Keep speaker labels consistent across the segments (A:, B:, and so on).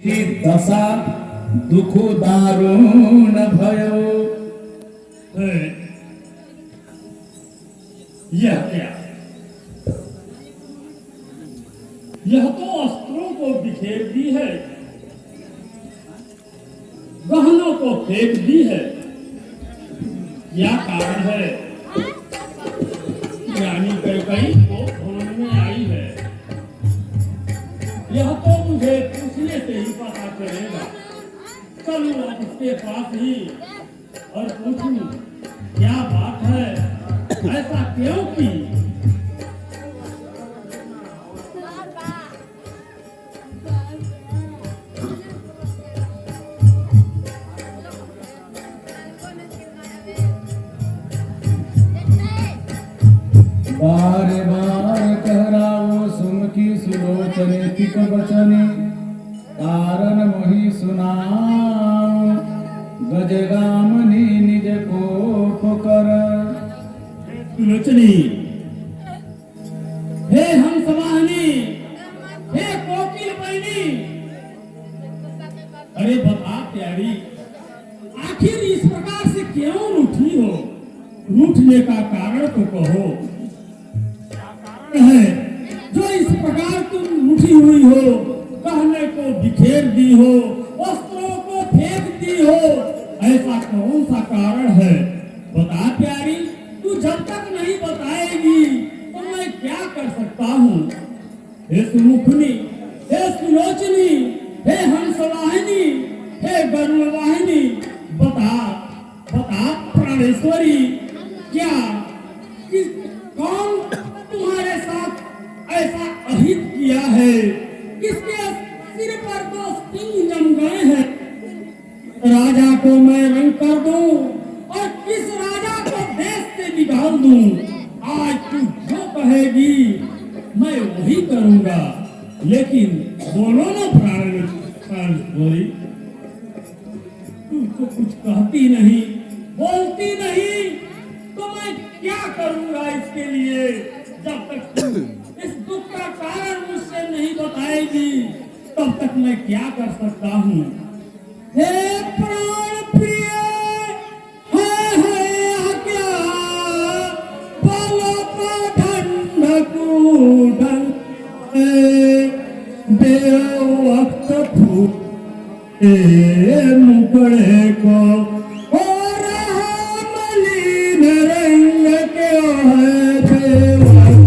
A: कि दशा दुख दारुण भयो।
B: यह क्या? यह तो अस्त्रों को बिखेर दी है, गहनों को फेंक दी है। क्या कारण है? रानी कैकेयी को भवन में आई है। यह तो मुझे पूछने से ही पता चलेगा। चलूं अब उसके पास ही और पूछूं क्या बात है, ऐसा क्यों की?
A: बार बार कहराओ सुमकी सुलोचने तिक बचने, कारण मोहि सुनाओ गजगामनी निज कोप कर।
B: सुलोचनी, हे हंसवाहिनी, हे कोकिल बहिनी, अरे बता प्यारी, आखिर इस प्रकार से क्यों रूठी हो? रूठने का कारण तो कहो। है जो इस प्रकार तुम रूठी हुई हो, गहने को बिखेर दी हो, वस्त्रों को फेंक दी हो, ऐसा कौन सा कारण है? बता प्यारी, तू जब तक नहीं बताएगी तो मैं क्या कर सकता हूँ? हे सुमुखनी, हे सुलोचनी, हे हंसवाहिनी, हे गरुड़वाहिनी, बता बता प्राणेश्वरी, क्या कौन तुम्हारे साथ ऐसा अहित किया है? किसके सिर पर दो सिंह जम गए हैं? राजा को मैं रंग कर दूं और किस राजा को देश से निकाल दूं? आज तू जो कहेगी मैं वही करूंगा। लेकिन बोलो ना प्राणेश्वरी, तू तो कुछ कहती नहीं, बोलती नहीं, तो मैं क्या करूंगा इसके लिए? जब तक तू इस दुख का कारण मुझसे नहीं बताएगी तब तक मैं क्या कर सकता हूँ? हे प्राण प्रिय, है क्या बोलो तो ढंढ बेवक्त फूटे मुकड़े को और मलिन रंग के है बेवक्त।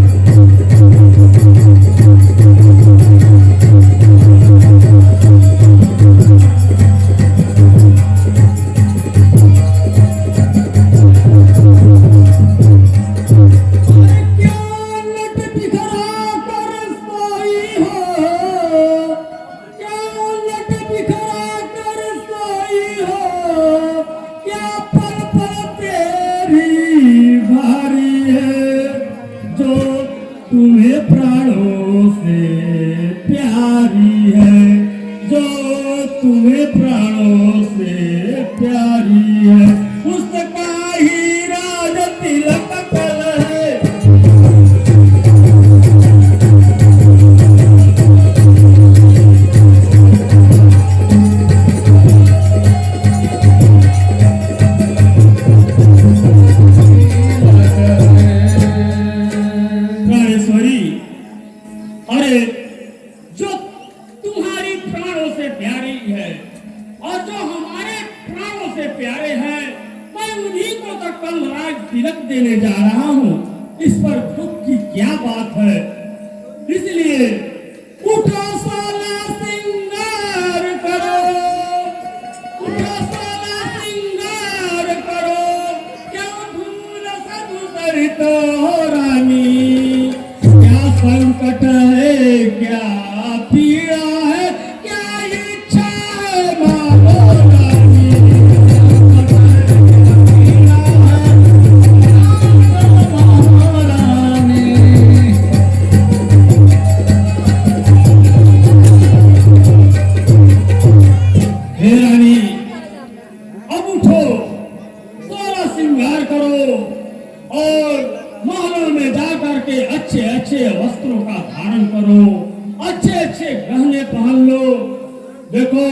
B: देखो,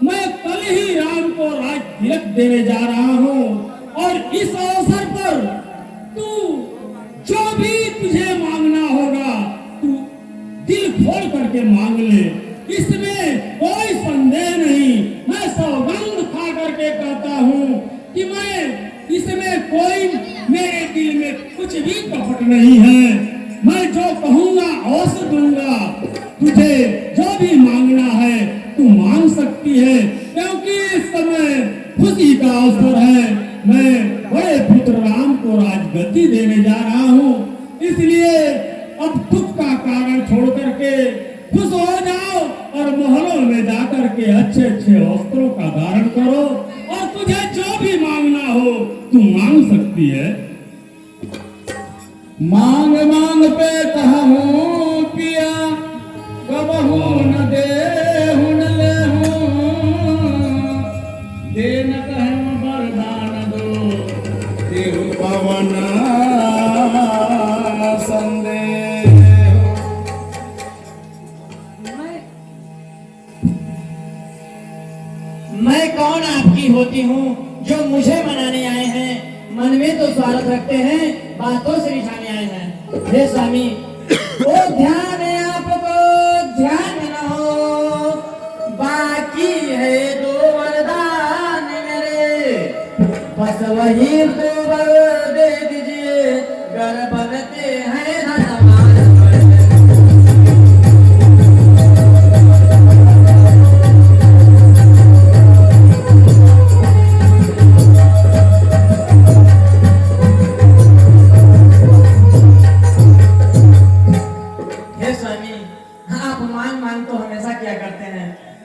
B: मैं कल ही राम को राज तिलक देने जा रहा हूँ और इस अवसर पर तू जो भी तुझे मांगना होगा तू दिल खोल करके मांग ले, इसमें कोई संदेह नहीं। मैं सौगंध खा करके कहता हूँ कि मैं इसमें कोई मेरे दिल में कुछ भी कपट नहीं है। मैं जो कहूँगा अवश्य दूंगा। तुझे जो भी मांगना है तू मांग सकती है, क्योंकि इस समय खुशी का अवसर है। मैं बड़े पुत्र राम को राजगद्दी देने जा रहा हूँ, इसलिए अब दुख का कारण छोड़ करके खुश हो जाओ और महलों में जाकर के अच्छे अच्छे वस्त्रों का धारण करो और तुझे जो भी मांगना हो तू मांग सकती है।
A: मांग मांग पे कहूँ पिया, कबहू न देहु न लेहूँ, देन कहूँ वरदान दो, देहु पवन संदेह।
C: मैं कौन आपकी होती हूँ जो मुझे मनाने आए हैं? मन में तो स्वागत रखते हैं, बातों से रिझाने आए हैं। हे स्वामी, वो ध्यान आपको ध्यान न हो, बाकी है दो वरदान मेरे, बस वही दो वर दे दीजिए, गर बनते हैं धनवान।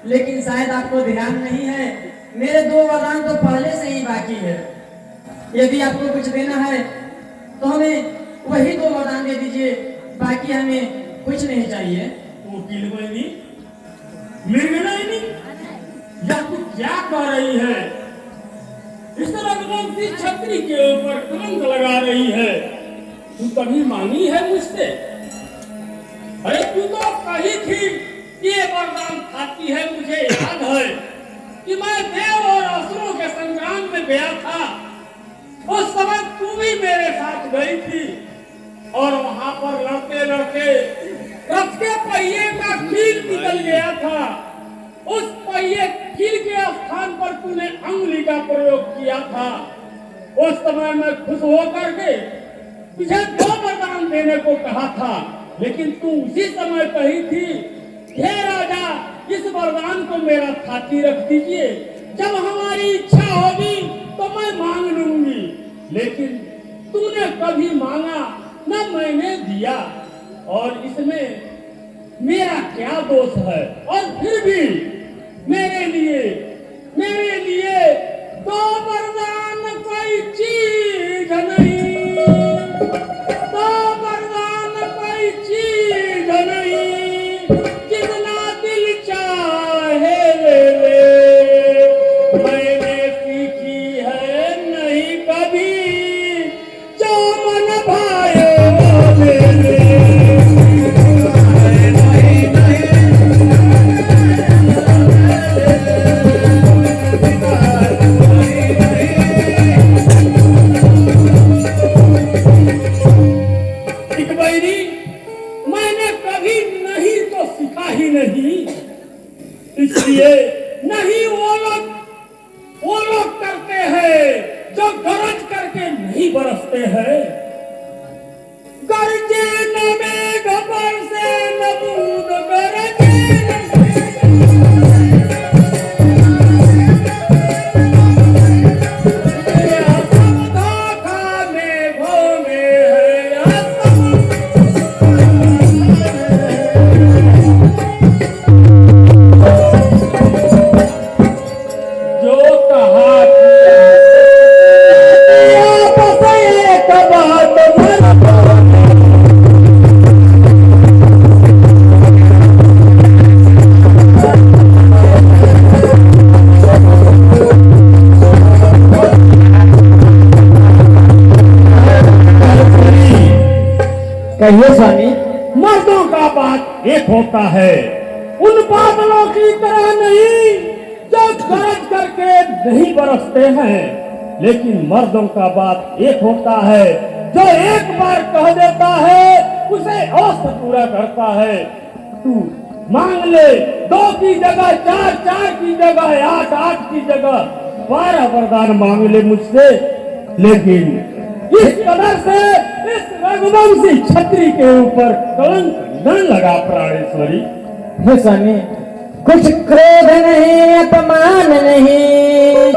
C: लेकिन शायद आपको ध्यान नहीं है, मेरे दो वरदान तो पहले से ही बाकी है। यदि आपको कुछ देना है तो हमें वही दो वरदान दे दीजिए, बाकी हमें कुछ नहीं चाहिए।
B: वकील बहनी, मृगनयनी, यह तू क्या कह रही है? इस रघुवंशी छत्री के ऊपर कलंक लगा रही है। तू कभी मांगी है मुझसे? अरे तू तो कही थी ये वरदान खाती है। मुझे याद है कि मैं देव और असुरों के संग्राम में गया था, उस समय तू भी मेरे साथ गई थी और वहां पर लड़ते लड़ते रथ के पहिए का कील निकल गया था। उस पहिए कील के स्थान पर तूने अंगुली का प्रयोग किया था। उस समय मैं खुश होकर के तुझे दो वरदान देने को कहा था, लेकिन तू उसी समय कही थी, हे राजा, इस वरदान को मेरा साथी रख दीजिए, जब हमारी इच्छा होगी तो मैं मांग लूंगी। लेकिन तूने कभी मांगा न मैंने दिया, और इसमें मेरा क्या दोष है? और फिर भी मेरे लिए दो वरदान कोई चीज नहीं, दो वरदान कोई चीज नहीं, जितना दिल चाहे ले ले, मैंने सीखी है नहीं कभी, जो मन भाए वो ले ले। इसलिए नहीं वो लोग करते हैं जो गरज करके नहीं बरसते हैं। गरजे न मेघ बरसे न बूंद गरजे
C: कहिए स्वामी।
B: मर्दों का बात एक होता है, उन बादलों की तरह नहीं जो गरज करके नहीं बरसते हैं, लेकिन मर्दों का बात एक होता है, जो एक बार कह देता है उसे औसत पूरा करता है। तू मांग ले 2 की जगह 4, 4 की जगह 8, 8 की जगह 12 वरदान मांग ले मुझसे, लेकिन इस कदर से इस रघुवंशी छत्री के ऊपर कलंक न लगा प्राणेश्वरी।
C: हे स्वामी, कुछ क्रोध नहीं, अपमान नहीं,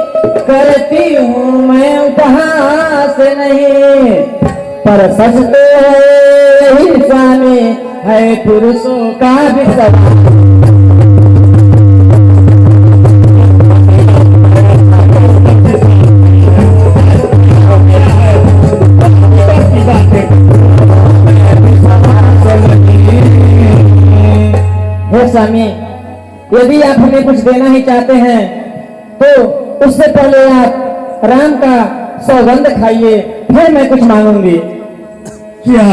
C: करती हूँ मैं उपहास नहीं, पर सच तो है यही स्वामी, है पुरुषों का विश्वास। हे स्वामी, यदि आप हमें कुछ देना ही चाहते हैं तो उससे पहले आप राम का सौगंध खाइए, फिर मैं कुछ मांगूंगी।
B: क्या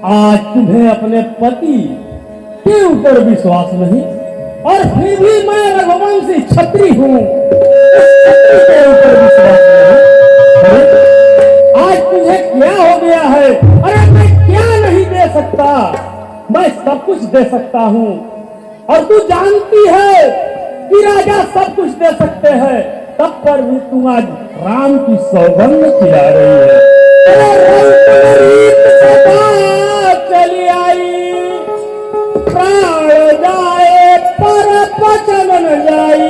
B: आज तुम्हें अपने पति के ऊपर विश्वास नहीं, और फिर भी मैं रघुवंशी छत्री हूँ, के ऊपर विश्वास नहीं? अरे, आज तुझे क्या हो गया है? अरे मैं क्या नहीं दे सकता, मैं सब कुछ दे सकता हूँ, और तू जानती है कि राजा सब कुछ दे सकते हैं, तब पर भी तू आज राम की सौगंध खिला रही है। चली आई प्राण जाए पर वचन न जाई,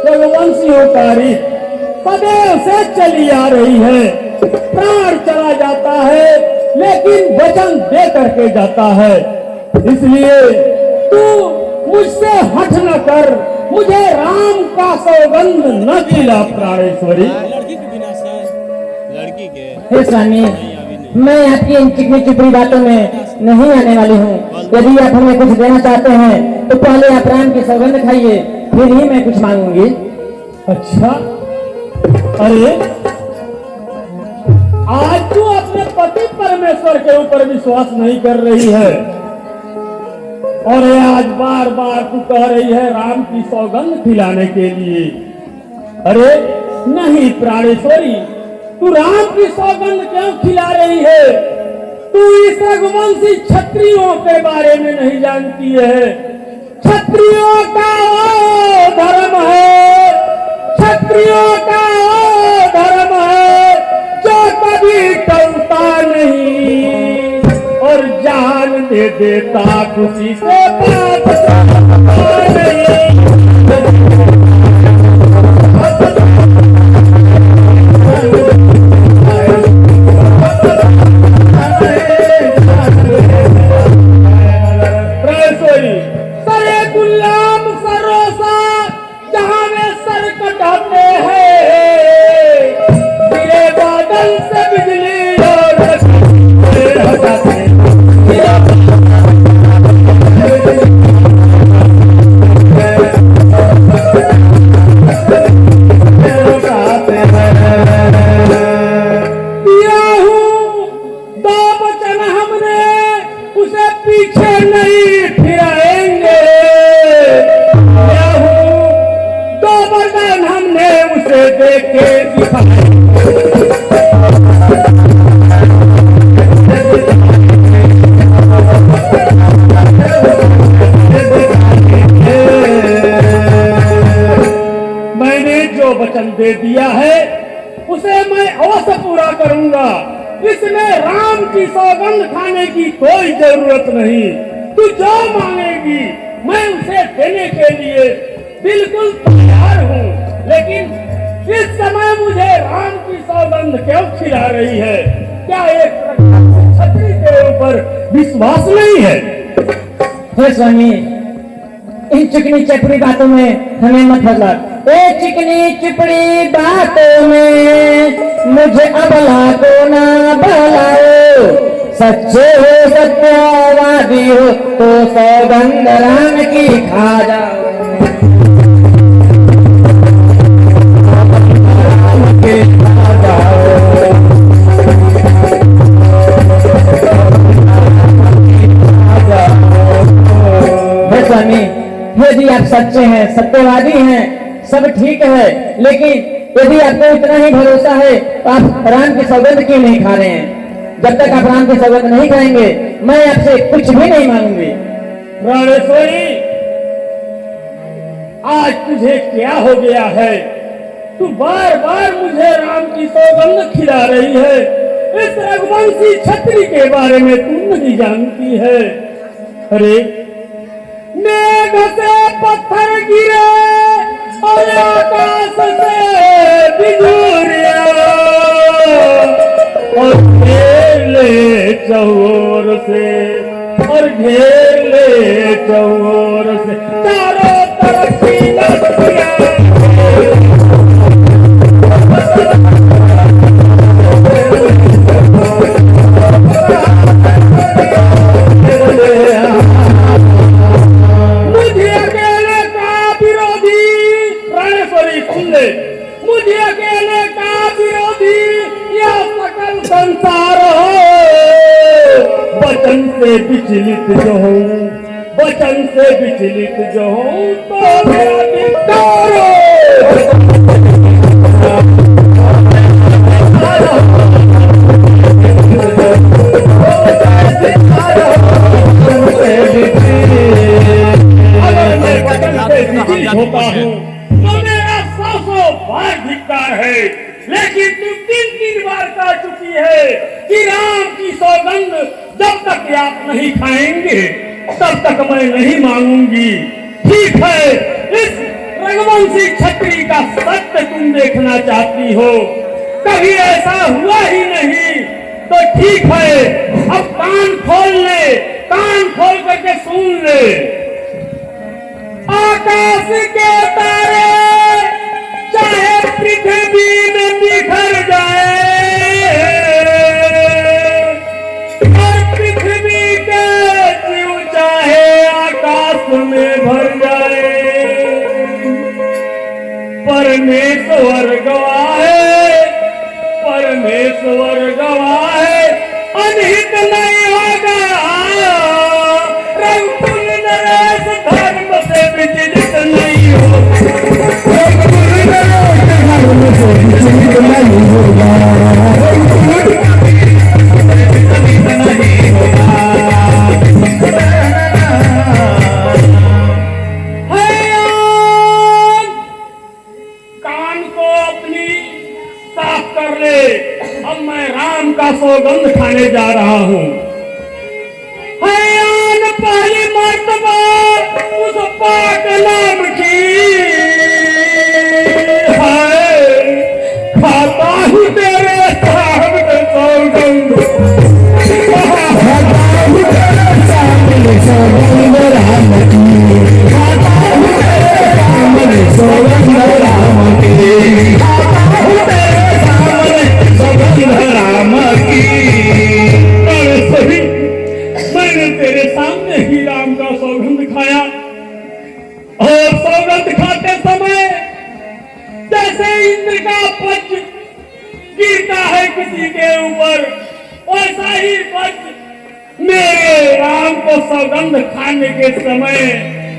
B: रघुवंशियों का रीत सदैव से चली आ रही है। प्राण चला जाता है लेकिन वचन दे करके जाता है, इसलिए तू मुझसे हट न कर, मुझे राम का सौगंध न खिला प्राणेश्वरी।
D: लड़की के बिना सर, लड़की के
C: हे स्वामी, मैं आपकी इन चिकनी चुपड़ी बातों में नहीं आने वाली हूँ। यदि आप हमें कुछ देना चाहते हैं तो पहले आप राम की सौगंध खाइए, फिर ही मैं कुछ मांगूंगी।
B: अच्छा, अरे आज तू अपने पति परमेश्वर के ऊपर विश्वास नहीं कर रही है, और ये आज बार बार तू कह रही है राम की सौगंध खिलाने के लिए। अरे नहीं प्राणेश्वरी, तू राम की सौगंध क्यों खिला रही है? तू इस रघुवंशी क्षत्रियों के बारे में नहीं जानती है। क्षत्रियों का वो धर्म है, क्षत्रियों का वो धर्म है जो कभी टलता नहीं, और जान दे देता खुशी से बात नहीं। सरे गुलाम सरोसा जहां में सर कटाते हैं, गिरे बादल से बिजली और हटाते हैं। दिया हूँ 2 वचन हमने, उसे पीछे नहीं फिराएंगे। दिया हूँ 2 वरदान हमने, उसे देके दिखाएंगे। मैंने जो वचन दे दिया है उसे मैं अवश्य पूरा करूंगा। इसमें राम की सौगंध खाने की कोई जरूरत नहीं। तू जो मांगेगी मैं उसे देने के लिए बिल्कुल तैयार हूँ, लेकिन इस समय मुझे राम की सौगंध क्यों खिला रही है? क्या एक छत्री के ऊपर विश्वास नहीं है?
C: हे स्वामी, इन चिकनी चपड़ी बातों में हमें मत फंसा। ए चिकनी चिपड़ी बातों में मुझे अबला को ना बलाओ, सच्चे हो सत्यवादी हो तो सौगंध राम की खा जाओ। राम की खा जाओ। राम की खा जाओ। यदि आप सच्चे हैं, सत्यवादी हैं, सब ठीक है, लेकिन यदि आपको इतना ही भरोसा है तो आप राम की सौगंध क्यों नहीं खा रहे हैं? जब तक आप राम की सौगंध नहीं खाएंगे मैं आपसे कुछ भी नहीं मांगूंगी।
B: प्राणेश्वरी, आज तुझे क्या हो गया है? तू बार बार मुझे राम की सौगंध खिला रही है। इस रघुवंशी छत्री के बारे में तू नहीं जानती है। अरे मेघ से पत्थर गिरे और आकाश से बिजुरिया और घेर ले चौर से और घेर ले चौर से चारों तरफ की नदियां मुझे अकेले का विरोधी, प्राणेश्वरी सुन ले, मुझे अकेले का विरोधी यह सकल संसार हो। वचन से विचलित जो हूँ, वचन से विचलित जो हूँ तो मेरा धिक्कार हो। अगर मैं वचन से विचलित होता हूँ तो मेरा 100 बार धिक्कार है, लेकिन तू 3 बार कह चुकी है कि राम की सौगंध जब तक आप नहीं खाएंगे तब तक मैं नहीं मांगूंगी। ठीक है, इस रघुवंशी छत्री का सत्य तुम देखना चाहती हो, कभी ऐसा हुआ ही नहीं तो ठीक है, अब कान खोल ले, कान खोल करके सुन ले। आकाश के तारे चाहे पृथ्वी में बिखर जाए और पृथ्वी के जीव चाहे आकाश में भर जाए, परमेश्वर गवाह है, परमेश्वर गवाह है, अनहित नहीं होगा। रघुकुल नरेश धर्म से विचलित नहीं होगा। कान को अपनी साफ कर ले, अब मैं राम का सौगंध खाने जा रहा हूँ। हयान पहली मर्तबा उस पाक नाम की है, खाता हूँ तेरे सामने सौगंध, खाता हूँ तेरे सामने सौगंध राम की, खाता हूँ तेरे सामने सौगंध राम की, खाता हूँ तेरे सामने सौगंध राम की। अरे सही, मैंने तेरे सामने ही राम का सौगंध खाया और सौगंध खाते समय जैसे इंद्र का वज्र गिरता है किसी के ऊपर, वैसा ही वज्र मेरे राम को सौगंध खाने के समय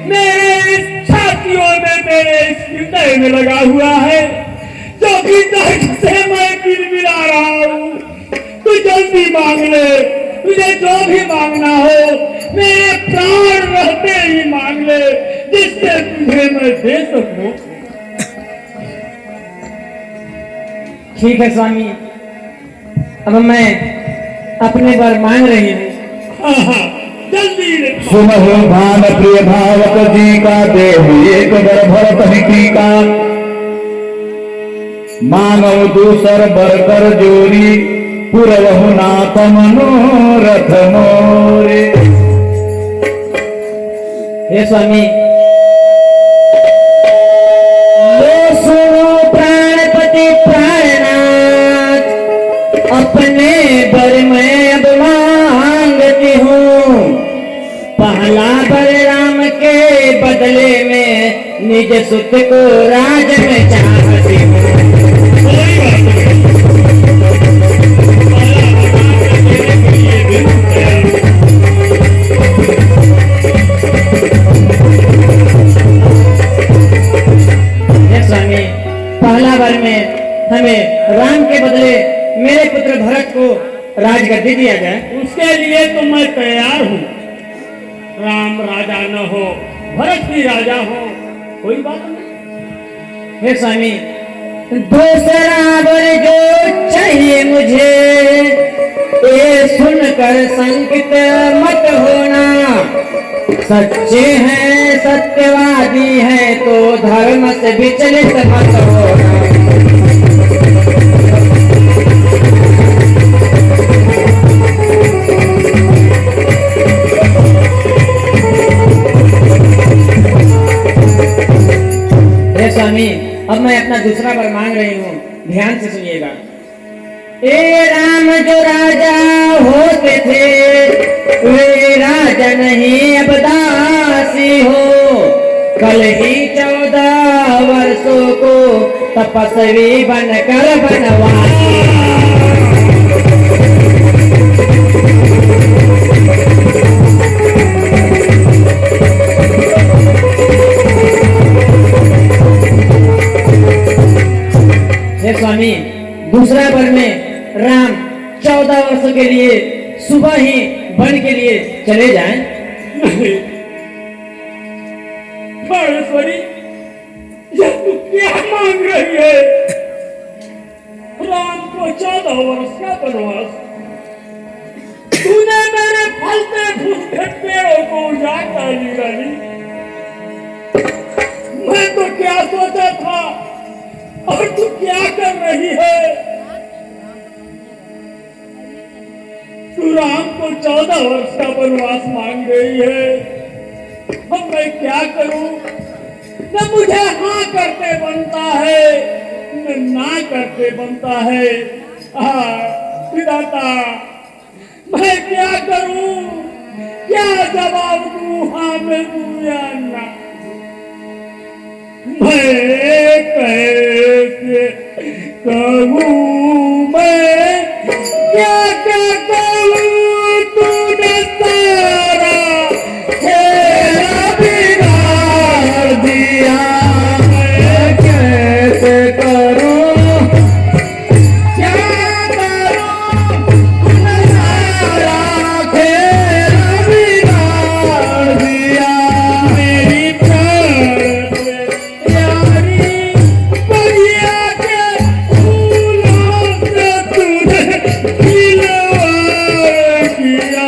B: मेरे इस छातियों में, मेरे इस हृदय में लगा हुआ है, जो कि दर्द से मैं बिलबिला रहा हूँ। तू जल्दी मांग ले, तुझे जो भी मांगना हो मेरे प्राण रहते ही मांग ले, जिससे तुझे मैं दे सकूं।
C: ठीक है स्वामी, अब मैं अपने वर मांग रही हूँ।
B: जल्दी रे।
A: सुनहो भान प्रिय भावक जी का, देहु एक बर भरत ही का, मानव दूसर बर कर जोरी, पुरवहु नाथ मनोरथ मोरे।
C: हे स्वामी, ये सुनो प्राणपति प्राणनाथ, अपने बर में अब मांगती हूँ। पहला बर राम के बदले में निज सुत को राज में चाहती हूँ। बार में हमें राम के बदले मेरे पुत्र भरत को राजगद्दी दिया जाए।
B: उसके लिए तो मैं तैयार हूँ। राम राजा न हो, भरत भी राजा हो, कोई बात नहीं।
C: हे स्वामी, दूसरा वर जो चाहिए मुझे, ये सुनकर संकित मत होना। सच्चे हैं सत्यवादी हैं तो धर्म से विचलित मत होना। हे स्वामी, अब मैं अपना दूसरा वर मांग रही हूँ, ध्यान से सुनिएगा। ए राम जो राजा होते थे, वे राजा नहीं अब दासी हो। कल ही 14 वर्षों को तपस्वी बनकर बनवासी। हे स्वामी, दूसरा वर में राम 14 वर्षों के लिए सुबह ही वन के लिए चले जाएं।
B: परमेश्वरी, यह तू क्या मांग रही है? राम को 14 वर्ष का वनवास, तूने मेरे फलते फूलते पेड़ों को उजाड़ डाली। मैं तो क्या सोचा था और तू क्या कर रही है? तू राम को 14 वर्ष का वनवास मांग रही है। अब मैं क्या करूं? न मुझे हाँ करते बनता है, न ना करते बनता है। विधाता, मैं क्या करूं? क्या जवाब दूं? हाँ मैं दूं या ना? मैं कैसे कहूं? मैं क्या क्या कहूं? तूने सारा खेल बिगाड़ दिया। मैं कैसे करूं? क्या करूं? तूने सारा खेल बिगाड़ दिया। मेरी प्राण प्यारी बढ़िया के फूलों से तूने खिलवाड़ किया।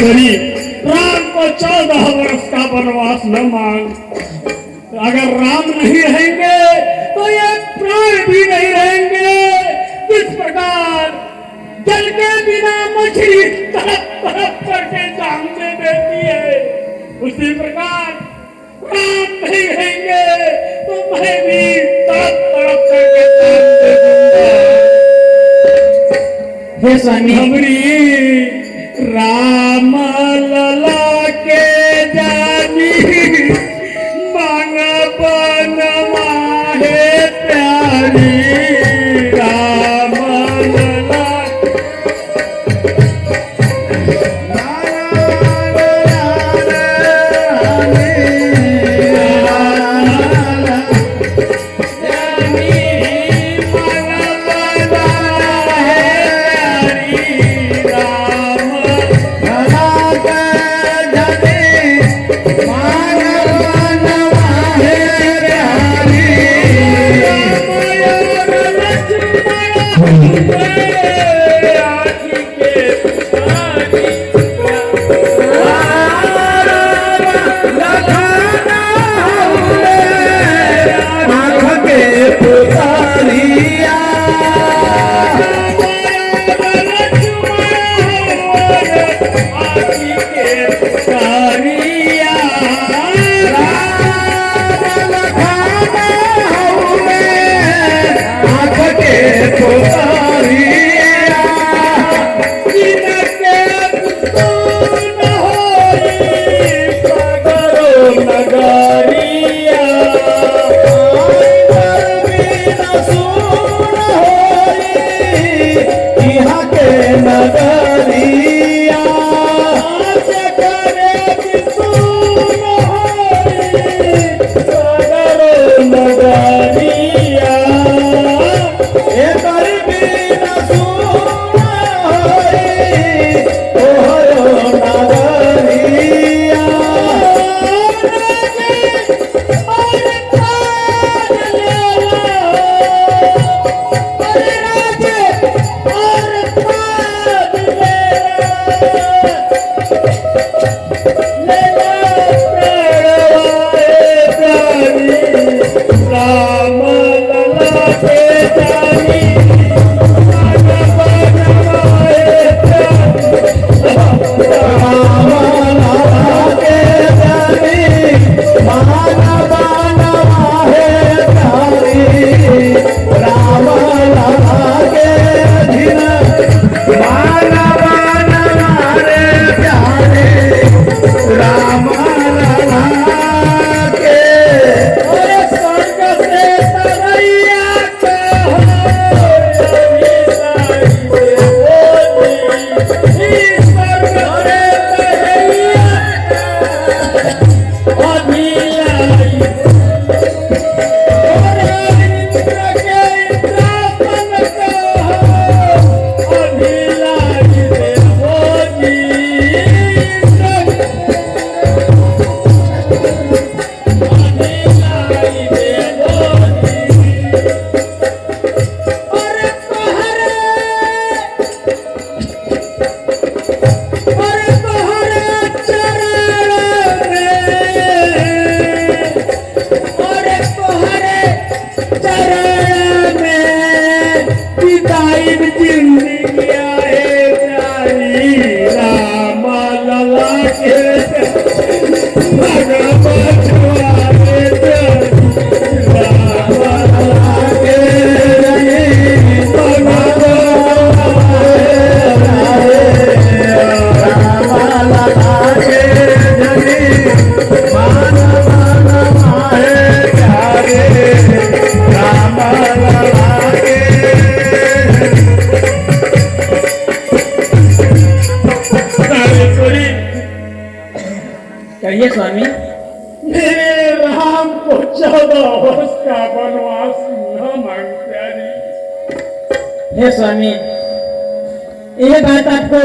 B: मेरी राम को 14 वर्ष का वनवास न मांग। अगर राम नहीं रहेंगे तो ये प्राण भी नहीं रहेंगे। किस प्रकार जल के बिना मछली तरफ तरफ करके जान दे देती है, उसी प्रकार राम नहीं रहेंगे तो मैं भी तरफ तरफ करके जान दे दूंगा।
C: हे स्वामी,
B: हमरी राम लला के जानी मांग बनवा है प्यारी। सागरो नगरिया एकर बिना सुना होई तोहरो नगरिया
C: कहिए स्वामी।
B: मेरे राम को 14 वर्ष का वनवास न मांग प्यारी।
C: हे स्वामी, यह बात आपको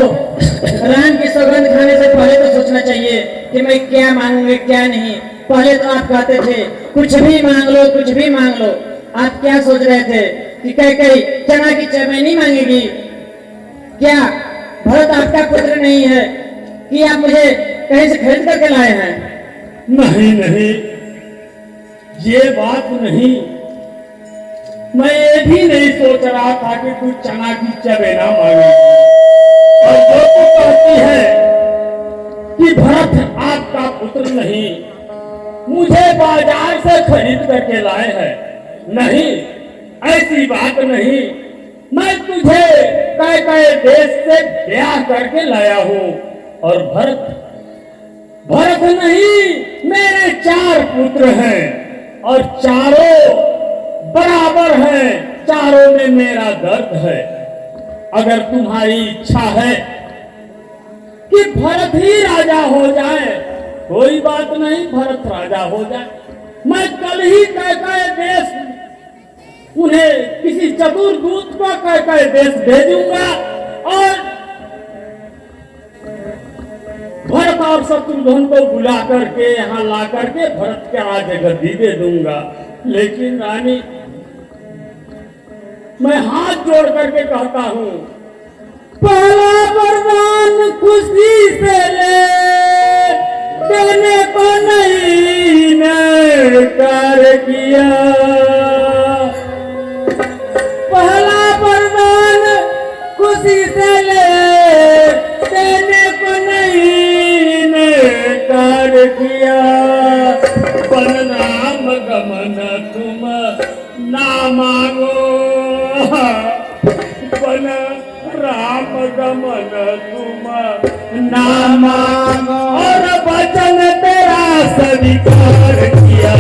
C: राम की सौगंध खाने से पहले तो सोचना चाहिए कि मैं क्या मांगूंगा क्या नहीं। पहले तो आप कहते थे कुछ भी मांग लो, कुछ भी मांग लो। आप क्या सोच रहे थे कि कई चना की चमेली मांगेगी? क्या भरत आपका पुत्र नहीं है कि आप मुझे कहीं से खरीद करके लाए हैं?
B: नहीं नहीं, ये बात नहीं। मैं ये भी नहीं सोच रहा था कि तू चना की चबेना मांगे। और जो तू कहती है कि भरत आपका पुत्र नहीं, मुझे बाजार से खरीद करके लाए हैं, नहीं, ऐसी बात नहीं। मैं तुझे कई देश से ब्याह करके लाया हूँ। और भरत नहीं, मेरे 4 पुत्र हैं और चारों बराबर हैं, चारों में मेरा दर्द है। अगर तुम्हारी इच्छा है कि भरत ही राजा हो जाए, कोई बात नहीं, भरत राजा हो जाए। मैं कल ही कई देश उन्हें किसी चतुर दूत को कई देश भेजूंगा और भरत और शत्रुघ्न को बुला करके यहाँ ला करके भरत के आगे गद्दी दे दूंगा। लेकिन रानी, मैं हाथ जोड़ करके कहता हूँ, पहला वरदान खुशी से ले, देने को नहीं ने कर किया। पहला वरदान खुशी से ले, देने को नहीं ने कर किया। बन नाम गमन तुम ना मांगो, बन राम गमन तुम ना मांगो, और वचन तेरा स्वीकार किया।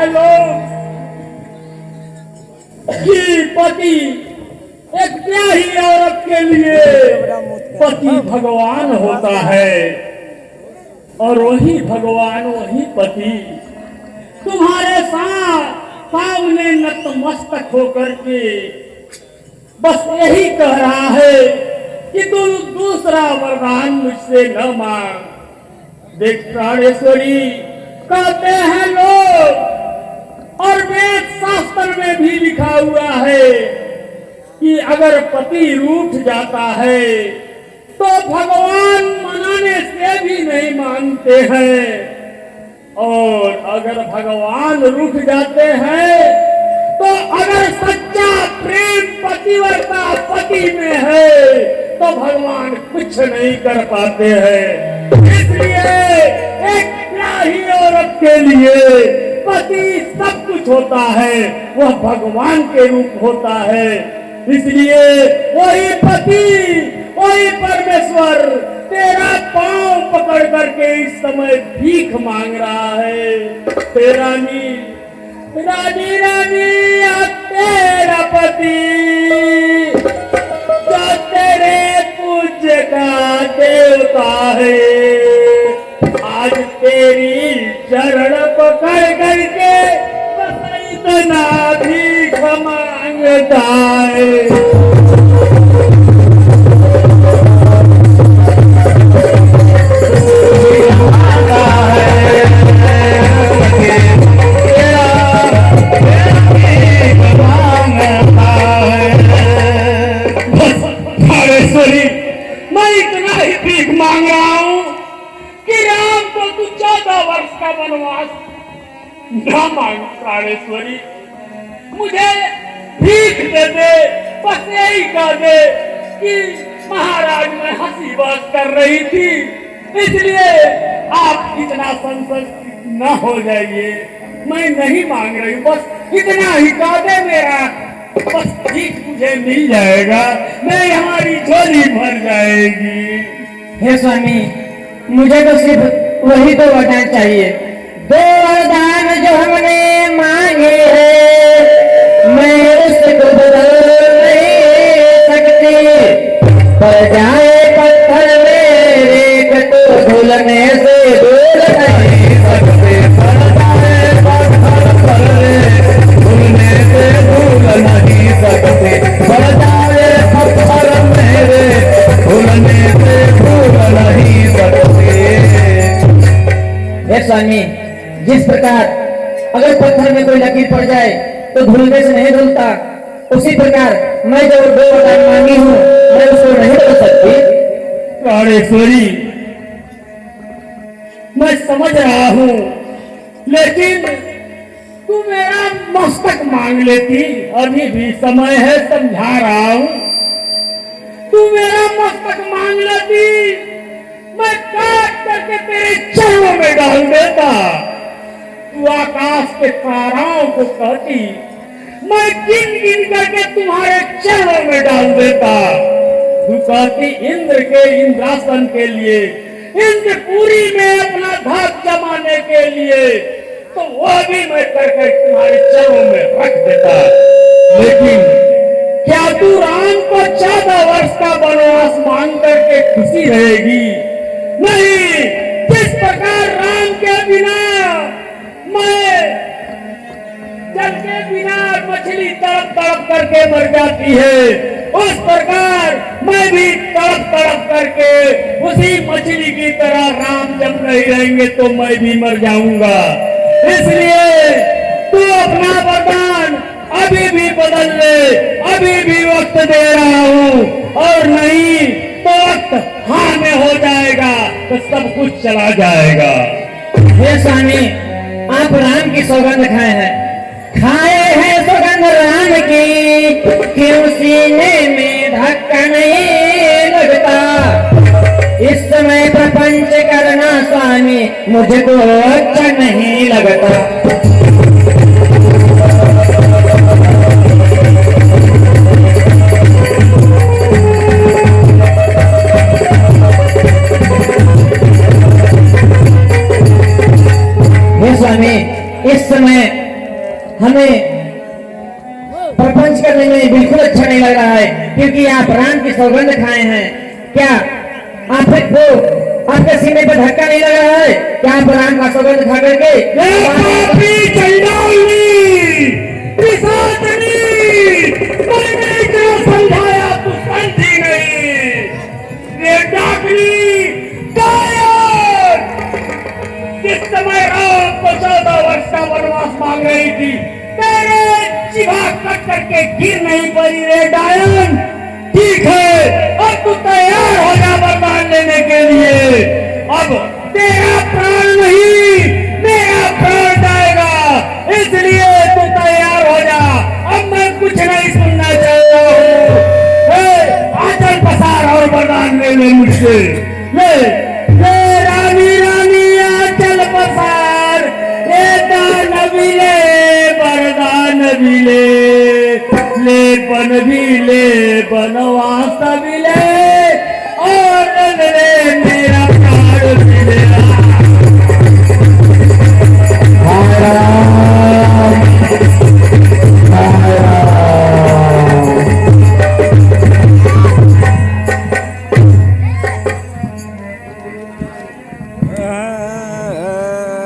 B: लोग कि पति एक ब्याही औरत के लिए पति भगवान होता है और वही भगवान वही पति तुम्हारे सामने नतमस्तक होकर के बस यही कह रहा है कि तुम दूसरा वरदान मुझसे न मांग। देख प्राणेश्वरी, कहते हैं लोग और वेद शास्त्र में भी लिखा हुआ है कि अगर पति रूठ जाता है तो भगवान मनाने से भी नहीं मानते हैं, और अगर भगवान रुक जाते हैं तो अगर सच्चा प्रेम पतिव्रता पति में है तो भगवान कुछ नहीं कर पाते हैं। इसलिए एक ब्याही औरत के लिए पति सब कुछ होता है, वह भगवान के रूप होता है। इसलिए वही पति वही परमेश्वर तेरा पांव पकड़ करके इस समय भीख मांग रहा है। तेरा रानी रानी तेरा पति जो तेरे पूज्य का देवता है, आज तेरी चरण पकड़ करके बस इतना भीख मांगता है। मैं इतना ही भीख मांग रहा हूँ कि राम को तू 14 वर्ष का वनवास न मांग। प्राणेश्वरी, मुझे भीख दे दे, बस यही कह दे कि महाराज में हंसी बात कर रही थी, इसलिए आप इतना संसद न हो जाइए। मैं नहीं मांग रही हूँ, बस इतना ही कह दे, मेरा बस भीख मुझे मिल जाएगा, मैं हमारी झोली भर जाएगी।
C: हे स्वामी, मुझे तो सिर्फ वही दो वरदान चाहिए, दो वरदान जो हमने मांगे हैं, मैं उसको बदल नहीं सकती। पर जाए पत्थर मेरे तो भूलने से दूर नहीं सकते। पर जाए पत्थर भूलने से भूल नहीं सकते। पर जाए पत्थर मेरे भूलने से भूल नहीं सकते। हे स्वामी, जिस प्रकार अगर पत्थर में कोई लकीर पड़ जाए तो धुलने से नहीं धुलता, उसी प्रकार मैं जो दो वरदान मांगी हूँ मैं उसको नहीं बदल सकती।
B: प्राणेश्वरी, मैं समझ रहा हूँ, लेकिन तू मेरा मस्तक मांग लेती, अभी भी समय है, समझा रहा हूँ। तू मेरा मस्तक मांग लेती, मैं काट करके तेरे चरणों में डाल देता। तू आकाश के ताराओं को कहती, मैं गिन गिन करके तुम्हारे चरणों में डाल देता। तू कहती इंद्र के इंद्रासन के लिए, इंद्रपुरी में अपना धाक जमाने के लिए, तो वो भी मैं करके तुम्हारे चरणों में रख देता। लेकिन क्या तू राम को 14 वर्ष का वनवास मांग करके खुशी रहेगी? नहीं। जिस प्रकार राम के बिना मैं जल के बिना मछली तड़प तड़प करके मर जाती है, उस प्रकार मैं भी तड़प तड़प करके उसी मछली की तरह राम जब नहीं रहेंगे तो मैं भी मर जाऊंगा। इसलिए तू अपना वरदान अभी भी बदल ले, अभी भी वक्त दे रहा हूँ, और नहीं तो वक्त हाँ में हो जाएगा तो सब कुछ चला जाएगा।
C: हे स्वामी, आप राम की सौगंध खाए हैं सौगंध राम की, क्यों सीने में धक्का नहीं लगता। इस समय प्रपंच करना स्वामी मुझको अच्छा नहीं लगता। हे स्वामी, इस समय हमें प्रपंच करने में बिल्कुल अच्छा नहीं लग रहा है, क्योंकि आप राम की सौगंध खाए हैं। क्या आपको आपके सीने पर धक्का नहीं लग रहा है? क्या आप राम का सौगंध खा करके
B: समझाया तू समझी नहीं। ये डाकनी जिस समय राम को 14 वर्ष का वनवास मांग रही थी, तेरे जिभा कट करके गिर नहीं पड़ी रे डायन। ठीक है, अब तू तैयार हो जा वरदान लेने के लिए। अब तेरा प्राण नहीं, मेरा प्राण जाएगा, इसलिए तू तैयार हो जा। अब मैं कुछ नहीं सुनना चाहता हूँ। आचल पसार और वरदान ले ले मुझसे। ले रानी रानी आचल पसार, दान भी ले वरदान भी ले, ले बन भी ले बनवास भी ले।